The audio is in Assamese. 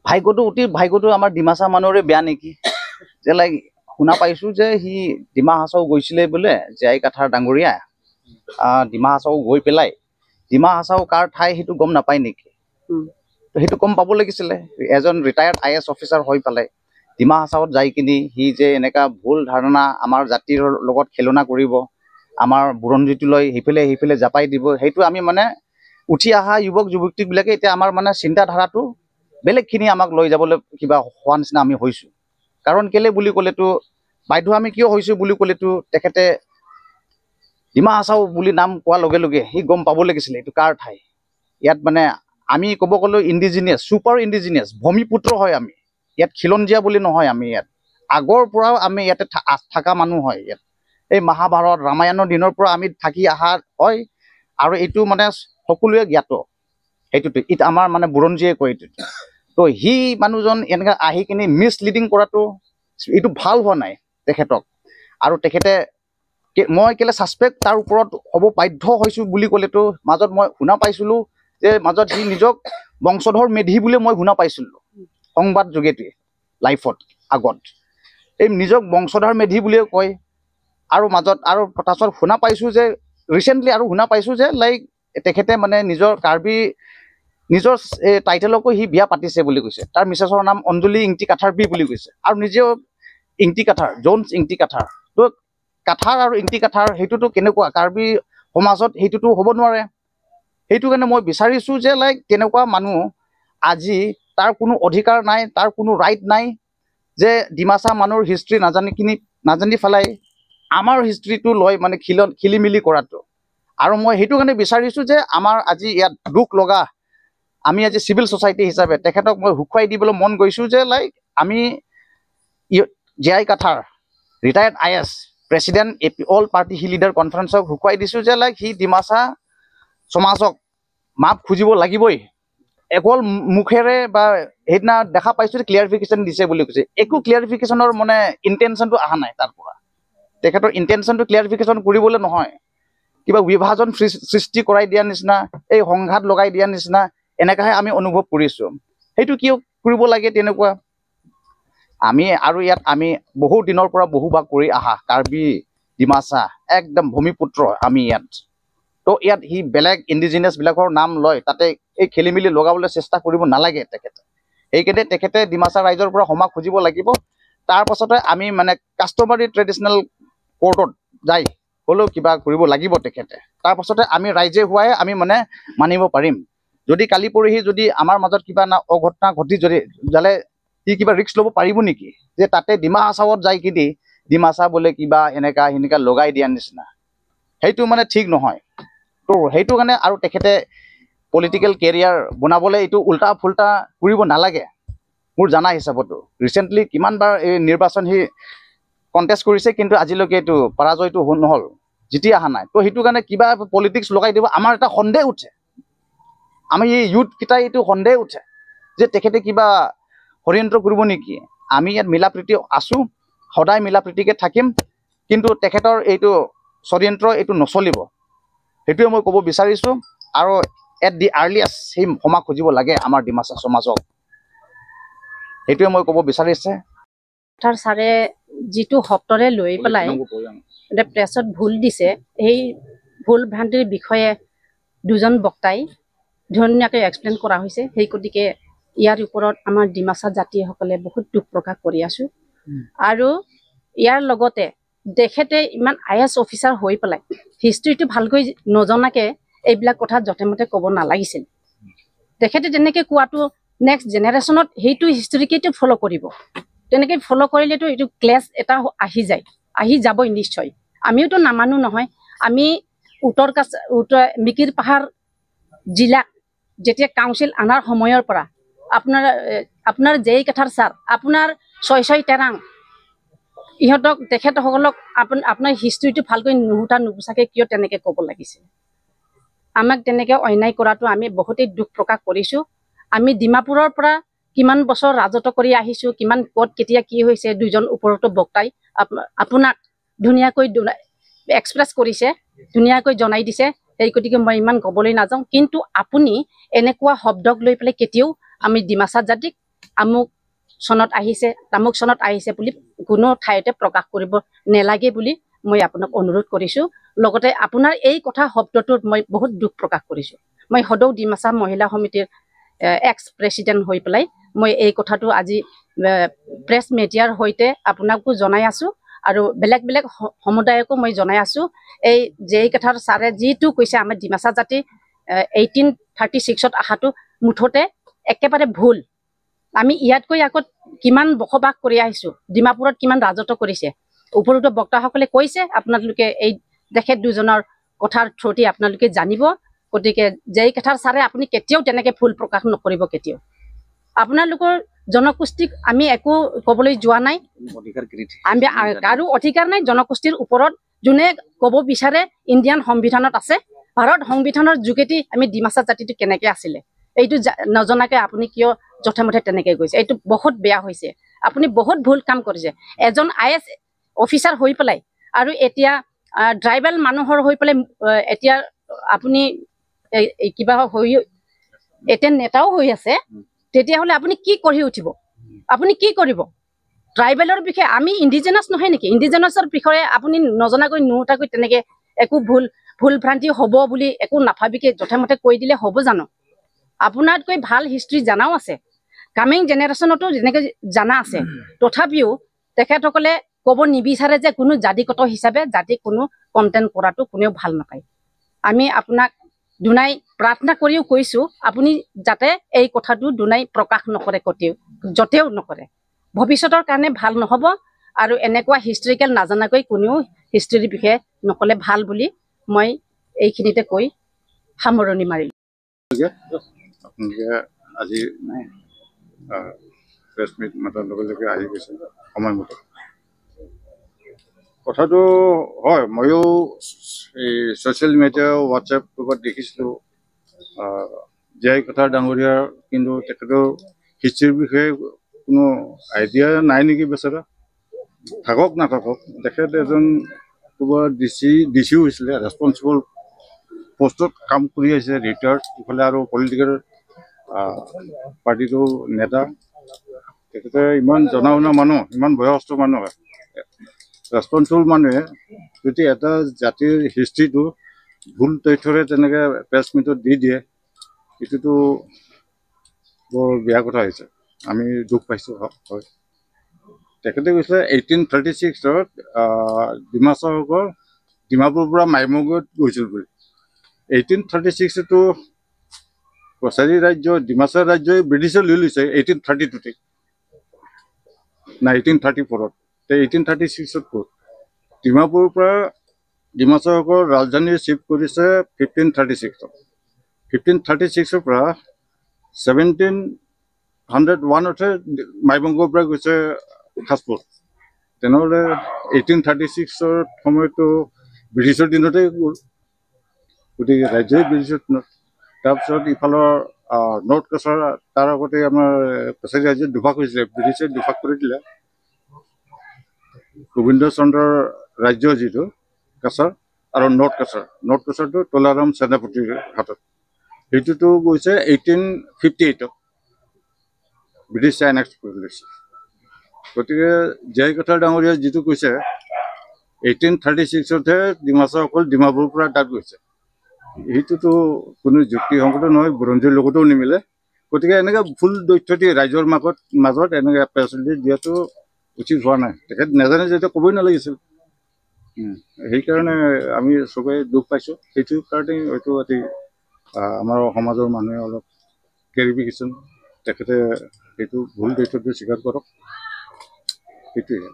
ভাগ্যটো আমাৰ ডিমাচা মানুহৰে বেয়া নেকি যে লাইক শুনা পাইছো যে সি ডিমা হাছাও গৈছিলে বোলে জীয়াই কাঠাৰ ডাঙৰীয়া ডিমা হাছাও গৈ পেলাই ডিমা হাছাও কাৰ ঠাই সেইটো গম নাপায় নেকি সেইটো গম পাব লাগিছিলে এজন ৰিটায়াৰ্ড IAS অফিচাৰ হৈ পেলাই ডিমা হাছাওত যাই কিনি সি যে এনেকা ভুল ধাৰণা আমাৰ জাতিৰ লগত খেলনা কৰিব আমাৰ বুৰঞ্জীটো লৈ সেইফালে জাপাই দিব সেইটো আমি মানে উঠি অহা যুৱক যুৱতীবিলাকে এতিয়া আমাৰ মানে চিন্তাধাৰাটো বেলেগখিনি আমাক লৈ যাবলৈ কিবা হোৱা নিচিনা আমি হৈছোঁ কাৰণ কেলে বুলি ক'লেতো বাধ্য আমি কিয় হৈছোঁ বুলি ক'লেতো তেখেতে ডিমা হাছাও বুলি নাম কোৱাৰ লগে লগে সি গম পাব লাগিছিলে এইটো কাৰ ঠাই ইয়াত মানে আমি ক'ব গ'লে ইণ্ডিজিনিয়াছ ছুপাৰ ইণ্ডিজিনিয়াছ ভূমিপুত্ৰ হয় আমি ইয়াত খিলঞ্জীয়া বুলি নহয় আমি ইয়াত আগৰ পৰাও আমি ইয়াতে থকা মানুহ হয় ইয়াত এই মহাভাৰত ৰামায়ণৰ দিনৰ পৰা আমি থাকি অহা হয় আৰু এইটো মানে সকলোৱে জ্ঞাত সেইটোতো ইটো আমাৰ মানে বুৰঞ্জীয়ে কয় এইটো তো সি মানুহজন এনেকৈ আহি কিনি মিছলিডিং কৰাটো এইটো ভাল হোৱা নাই তেখেতক আৰু তেখেতে মই কেলে ছাছপেক্ট তাৰ ওপৰত হ'ব বাধ্য হৈছোঁ বুলি ক'লেতো মাজত মই শুনা পাইছিলোঁ যে মাজত সি নিজক বংশধৰ মেধি বুলি মই শুনা পাইছিলোঁ সংবাদ যোগেদি লাইফত আগত এই নিজক বংশধৰ মেধি বুলিয়ে কয় আৰু মাজত আৰু তাৰপাছত শুনা পাইছোঁ যে ৰিচেণ্টলি আৰু শুনা পাইছোঁ যে লাইক তেখেতে মানে নিজৰ কাৰ্বি নিজৰ টাইটেলকো সি বিয়া পাতিছে বুলি কৈছে তাৰ মিছেছৰ নাম অঞ্জলি ইংতি কাঠাৰ বি বুলি কৈছে আৰু নিজেও ইংতি কাঠাৰ জোনছ ইংতি কাঠাৰ তো কাঠাৰ আৰু ইংতি কাঠাৰ সেইটোতো কেনেকুৱা কাৰ্বি সমাজত সেইটোতো হ'ব নোৱাৰে সেইটো কাৰণে মই বিচাৰিছোঁ যে লাইক তেনেকুৱা মানুহ আজি তাৰ কোনো অধিকাৰ নাই তাৰ কোনো ৰাইট নাই যে ডিমাচা মানুহৰ হিষ্ট্ৰী নাজানি পেলাই আমাৰ হিষ্ট্ৰীটো লৈ মানে খেলি মেলি কৰাটো আৰু মই সেইটো কাৰণে বিচাৰিছোঁ যে আমাৰ আজি ইয়াত দুখ লগা আমি আজি চিভিল ছ'চাইটি হিচাপে তেখেতক মই শুকুৱাই দিবলৈ মন গৈছোঁ যে লাইক আমি জীয়াই কাঠাৰ retired IAS president all party হি লিডাৰ কনফাৰেন্সক শুকুৱাই দিছোঁ যে লাইক সি ডিমাচা সমাজক মাপ খুজিব লাগিবই অকল মুখেৰে বা সেইদিনা দেখা পাইছোঁ ক্লিয়াৰিফিকেশ্যন দিছে বুলি কৈছে একো ক্লিয়াৰিফিকেশ্যনৰ মানে ইণ্টেনশ্যনটো অহা নাই তাৰ পৰা তেখেতৰ ইণ্টেনশ্যনটো ক্লিয়াৰিফিকেশ্যন কৰিবলৈ নহয় কিবা বিভাজন সৃষ্টি কৰাই দিয়াৰ নিচিনা এই সংঘাত লগাই দিয়াৰ নিচিনা এনেকাহে আমি অনুভৱ কৰিছোঁ সেইটো কিয় কৰিব লাগে তেনেকুৱা আমি আৰু ইয়াত আমি বহু দিনৰ পৰা বহুভাগ কৰি আহা কাৰ্বি ডিমাচা একদম ভূমিপুত্ৰ আমি ইয়াত তো ইয়াত সি বেলেগ ইণ্ডিজিনিয়াছবিলাকৰ নাম লয় তাতে এই খেলি মেলি লগাবলৈ চেষ্টা কৰিব নালাগে তেখেতে সেইকাৰণে তেখেতে ডিমাচা ৰাইজৰ পৰা ক্ষমা খুজিব লাগিব তাৰপাছতে আমি মানে কাষ্টমাৰী ট্ৰেডিশ্যনেল কোৰ্টত যাই হ'লেও কিবা কৰিব লাগিব তেখেতে তাৰপাছতে আমি ৰাইজে হোৱাই আমি মানে মানিব পাৰিম যদি কালি পৰহি যদি আমাৰ মাজত কিবা না অঘটনা ঘটি যদি যালে সি কিবা ৰিস্ক ল'ব পাৰিব নেকি যে তাতে ডিমা হাছাওত যাই কিনি ডিমাচা বোলে কিবা এনেকা লগাই দিয়াৰ নিচিনা সেইটো মানে ঠিক নহয় তো সেইটো কাৰণে আৰু তেখেতে পলিটিকেল কেৰিয়াৰ বনাবলৈ এইটো উল্টা ফুল্টা কৰিব নালাগে মোৰ জানা হিচাপতো ৰিচেণ্টলি কিমানবাৰ এই নিৰ্বাচন সি কণ্টেষ্ট কৰিছে কিন্তু আজিলৈকে এইটো পৰাজয়টো নহ'ল জিতি অহা নাই তো সেইটো কাৰণে কিবা পলিটিক্স লগাই দিব আমাৰ এটা সন্দেহ উঠে আমি এই ইউথকেইটাই এইটো সন্দেহ উঠে যে তেখেতে কিবা ষড়যন্ত্ৰ কৰিব নেকি আমি ইয়াত মিলা প্ৰীতি আছোঁ সদায় মিলা প্ৰীতিকে থাকিম কিন্তু তেখেতৰ এইটো ষড়যন্ত্ৰ এইটো নচলিব সেইটোৱে মই ক'ব বিচাৰিছোঁ আৰু এট দি আৰ্লিয়েষ্ট সেই ক্ষমা খুজিব লাগে আমাৰ ডিমাচা সমাজক সেইটোৱে মই ক'ব বিচাৰিছে ছাৰে যিটো শব্দৰে লৈ পেলাই প্ৰেছত ভুল দিছে সেই ভুল ভ্ৰান্তিৰ বিষয়ে দুজন বক্তাই ধুনীয়াকৈ এক্সপ্লেইন কৰা হৈছে সেই গতিকে ইয়াৰ ওপৰত আমাৰ ডিমাচা জাতিসকলে বহুত দুখ প্ৰকাশ কৰি আছোঁ আৰু ইয়াৰ লগতে তেখেতে ইমান IAS অফিচাৰ হৈ পেলাই হিষ্ট্ৰীটো ভালকৈ নজনাকৈ এইবিলাক কথা য'তে মতে ক'ব নালাগিছিল তেখেতে তেনেকৈ কোৱাটো নেক্সট জেনেৰেশ্যনত সেইটো হিষ্ট্ৰীকেইটো ফ'ল' কৰিব তেনেকৈ ফ'ল' কৰিলেতো এইটো ক্লেছ এটা আহি যাবই নিশ্চয় আমিওতো নামানো নহয় আমি মিকিৰ পাহাৰ জিলাক যেতিয়া কাউন্সিল অনাৰ সময়ৰ পৰা আপোনাৰ জেই কাঠাৰ ছাৰ আপোনাৰ ছয় টেৰাং ইহঁতক তেখেতসকলক আপোনাৰ হিষ্ট্ৰীটো ভালকৈ নুবুজাকৈ কিয় তেনেকৈ ক'ব লাগিছিল আমাক তেনেকৈ অন্যায় কৰাটো আমি বহুতেই দুখ প্ৰকাশ কৰিছোঁ আমি ডিমাপুৰৰ পৰা কিমান বছৰ ৰাজত্ব কৰি আহিছোঁ কিমান ক'ত কেতিয়া কি হৈছে দুজন ওপৰতো বক্তাই আপোনাক ধুনীয়াকৈ এক্সপ্ৰেছ কৰিছে ধুনীয়াকৈ জনাই দিছে সেই গতিকে মই ইমান ক'বলৈ নাযাওঁ কিন্তু আপুনি এনেকুৱা শব্দক লৈ পেলাই কেতিয়াও আমি ডিমাচা জাতিক আমুক চনত আহিছে তামুক চনত আহিছে বুলি কোনো ঠাইতে প্ৰকাশ কৰিব নেলাগে বুলি মই আপোনাক অনুৰোধ কৰিছোঁ। লগতে আপোনাৰ এই কথা শব্দটোত মই বহুত দুখ প্ৰকাশ কৰিছোঁ। মই সদৌ ডিমাচা মহিলা সমিতিৰ এক্স প্ৰেচিডেণ্ট হৈ পেলাই মই এই কথাটো আজি প্ৰেছ মিডিয়াৰ সৈতে আপোনাকো জনাই আছোঁ আৰু বেলেগ বেলেগ সমুদায়কো মই জনাই আছোঁ। এই জে.ই. কাঠাৰ ছাৰে যিটো কৈছে আমাৰ ডিমাচা জাতি 1836ত অহাটো মুঠতে একেবাৰে ভুল। আমি ইয়াতকৈ আগত কিমান বসবাস কৰি আহিছোঁ, ডিমাপুৰত কিমান ৰাজত্ব কৰিছে। উপৰোক্ত বক্তাসকলে কৈছে, আপোনালোকে এই তেখেত দুজনৰ কথাৰ থ্ৰুদি আপোনালোকে জানিব। গতিকে জে.ই. কাঠাৰ ছাৰে আপুনি কেতিয়াও তেনেকৈ ভুল প্ৰকাশ নকৰিব। কেতিয়াও আপোনালোকৰ জনগোষ্ঠীক আমি একো ক'বলৈ যোৱা নাই, আমি কাৰো অধিকাৰ নাই। জনগোষ্ঠীৰ ওপৰত যোনে ক'ব বিচাৰে ইণ্ডিয়ান সংবিধানত আছে। ভাৰত সংবিধানৰ যোগেদি আমি ডিমাচা জাতিটো কেনেকৈ আছিলে এইটো নজনাকৈ আপুনি কিয় যথেমথে তেনেকৈ গৈছে? এইটো বহুত বেয়া হৈছে। আপুনি বহুত ভুল কাম কৰিছে। এজন IS অফিচাৰ হৈ পেলাই আৰু এতিয়া ট্ৰাইবেল মানুহৰ হৈ পেলাই এতিয়া আপুনি কিবা হৈ এতিয়া নেতাও হৈ আছে। তেতিয়াহ'লে আপুনি কি কৰি উঠিব? আপুনি কি কৰিব? ট্ৰাইবেলৰ বিষয়ে আমি ইণ্ডিজিনাছ নহয় নেকি? ইণ্ডিজিনাছৰ বিষয়ে আপুনি নজনাকৈ নুশুটাকৈ তেনেকৈ একো ভুল ভ্ৰান্তি হ'ব বুলি একো নাভাবিকে যথেমথে কৈ দিলে হ'ব জানো? আপোনাতকৈ ভাল হিষ্ট্ৰী জানাও আছে, কামিং জেনেৰেশ্যনতো যেনেকৈ জানা আছে। তথাপিও তেখেতসকলে ক'ব নিবিচাৰে যে কোনো জাতিগত হিচাপে জাতি কোনো কণ্টেণ্ট কৰাটো কোনেও ভাল নাপায়। আমি আপোনাক দুনাই প্ৰাৰ্থনা কৰিও কৈছোঁ, আপুনি যাতে এই কথাটো দুনাই প্ৰকাশ নকৰে, য'তেও নকৰে। ভৱিষ্যতৰ কাৰণে ভাল নহ'ব আৰু এনেকুৱা হিষ্ট্ৰিকেল নাজানাকৈ কোনেও হিষ্ট্ৰীৰ বিষয়ে নক'লে ভাল বুলি মই এইখিনিতে কৈ সামৰণি মাৰিলোঁ। আপোনালোকে আজি প্ৰেছ মিট মাতাৰ লগে লগে আহি গৈছে সময়মতে। কথাটো হয়, ময়ো এই ছ'চিয়েল মিডিয়া হোৱাটছএপ গ্ৰুপত দেখিছিলোঁ জে.ই. কাঠাৰ ডাঙৰীয়াৰ কিন্তু তেখেতৰ হিষ্ট্ৰীৰ বিষয়ে কোনো আইডিয়া নাই নেকি বেচেৰা। থাকক নাথাকক, তেখেত এজন ক'ৰবাত ডিচিও হৈছিলে, ৰেছপনচিবল পোষ্টত কাম কৰি আহিছে, ৰিটায়াৰ্ড। ইফালে আৰু পলিটিকেল পাৰ্টিটো নেতা। তেখেতে ইমান জনা শুনা মানুহ, ইমান বয়সস্থ মানুহ, ৰেছপনচিবল মানুহে যদি এটা জাতিৰ হিষ্ট্ৰীটো ভুল তথ্যৰে তেনেকৈ প্ৰেছ মিটত দি দিয়ে, এইটোতো বৰ বেয়া কথা হৈছে। আমি দুখ পাইছোঁ। হয়, তেখেতে কৈছে 1836ত ডিমাচাসকল ডিমাপুৰৰ পৰা মাইমগৈত গৈছিল বুলি। 1836টো কছাৰী ৰাজ্য, ডিমাচা ৰাজ্যই ব্ৰিটিছে লৈ লৈছে 1832তে না 1834ত। 1836ত ক'ত? ডিমাপুৰৰ পৰা ডিমাচাসকল ৰাজধানী চিফ্ট কৰিছে 1536ত। 1536ৰ পৰা 1701তহে মাইবংগৰ পৰা গৈছে সাজপুৰ। তেনেহ'লে 1836ৰ সময়তো ব্ৰিটিছৰ দিনতেই গ'ল, গতিকে ৰাজ্যই ব্ৰিটিছৰ দিনত। তাৰপিছত ইফালৰ নৰ্থ কাছাৰ, তাৰ আগতে আমাৰ কছাৰী ৰাজ্যত দুভাগ হৈছিলে, ব্ৰিটিছে দুভাগ কৰি দিলে। গোবিন্দ চন্দ্ৰৰ ৰাজ্য যিটো কাছাৰ আৰু নৰ্থ কাছাৰটো তলাৰাম সেনাপতিৰ হাতত, সেইটোতো গৈছে 1858ত ব্ৰিটিছে এনেক্স কৰি লৈছে। গতিকে জে.ই. কাঠাৰ ডাঙৰীয়া যিটো কৈছে 1836তহে ডিমাচাসকল ডিমাপুৰৰ পৰা তাত গৈছে, সেইটোতো কোনো যুক্তিসংগত নহয়, বুৰঞ্জীৰ লগতো নিমিলে। গতিকে এনেকৈ ভুল তথ্য দিয়ে ৰাইজৰ মাজত এনেকৈ প্ৰেছ ৰিলিজ দিয়াটো উচিত হোৱা নাই। তেখেত নাজানে যেতিয়া ক'বই নালাগিছিল। সেইকাৰণে আমি চবেই দুখ পাইছোঁ। সেইটো কাৰণেই হয়তো আজি আমাৰ সমাজৰ মানুহে অলপ ক্লেৰিফিকেশ্যন, তেখেতে সেইটো ভুল তথ্যটো স্বীকাৰ কৰক, সেইটোৱে।